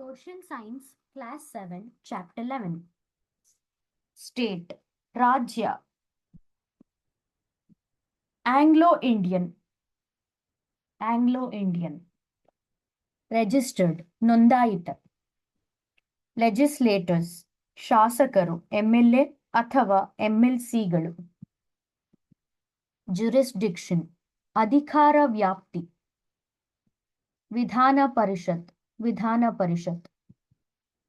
Social Science, Class 7, Chapter 11. State, Rajya, Anglo-Indian, Anglo-Indian. Registered, ನೋಂದಾಯಿತ. Legislators, ಶಾಸಕರು, MLA ಅಥವಾ MLCಗಳು. Jurisdiction, ಅಧಿಕಾರ ವ್ಯಾಪ್ತಿ. ವಿಧಾನ ಪರಿಷತ್, ವಿಧಾನ ಪರಿಷತ್.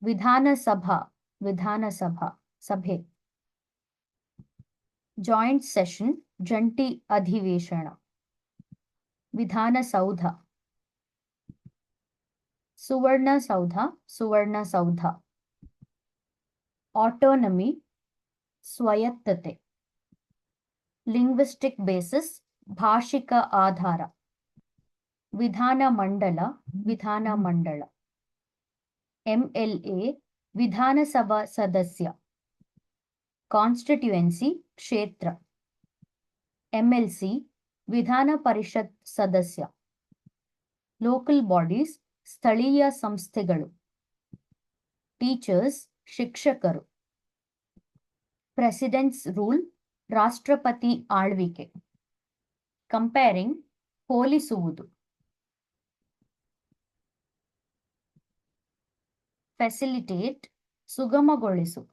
ವಿಧಾನಸಭಾ, ವಿಧಾನಸಭಾ, ಸಭೆ. ಜಾಯಿಂಟ್ ಸೆಷನ್, ಜಂಟಿ ಅಧಿವೇಶನ. ವಿಧಾನಸೌಧ. ಸುವರ್ಣಸೌಧ, ಸುವರ್ಣಸೌಧ. ಆಟೋನಮಿ, ಸ್ವಾಯತ್ತತೆ. ಲಿಂಗ್ವಿಸ್ಟಿಕ್ ಬೇಸಿಸ್, ಭಾಷಿಕ ಆಧಾರ. ವಿಧಾನಮಂಡಲ, ವಿಧಾನಮಂಡಳ. MLA, ವಿಧಾನಸಭಾ ಸದಸ್ಯ. ಕಾನ್ಸ್ಟಿಟ್ಯೂಯೆನ್ಸಿ, ಕ್ಷೇತ್ರ. MLC, ವಿಧಾನ ಪರಿಷತ್ ಸದಸ್ಯ. ಲೋಕಲ್ ಬಾಡೀಸ್, ಸ್ಥಳೀಯ ಸಂಸ್ಥೆಗಳು. ಟೀಚರ್ಸ್, ಶಿಕ್ಷಕರು. ಪ್ರೆಸಿಡೆಂಟ್ಸ್ ರೂಲ್, ರಾಷ್ಟ್ರಪತಿ ಆಳ್ವಿಕೆ. ಕಂಪೇರಿಂಗ್, ಹೋಲಿಸುವುದು. ಫೆಸಿಲಿಟೇಟ್, ಸುಗಮಗೊಳಿಸು.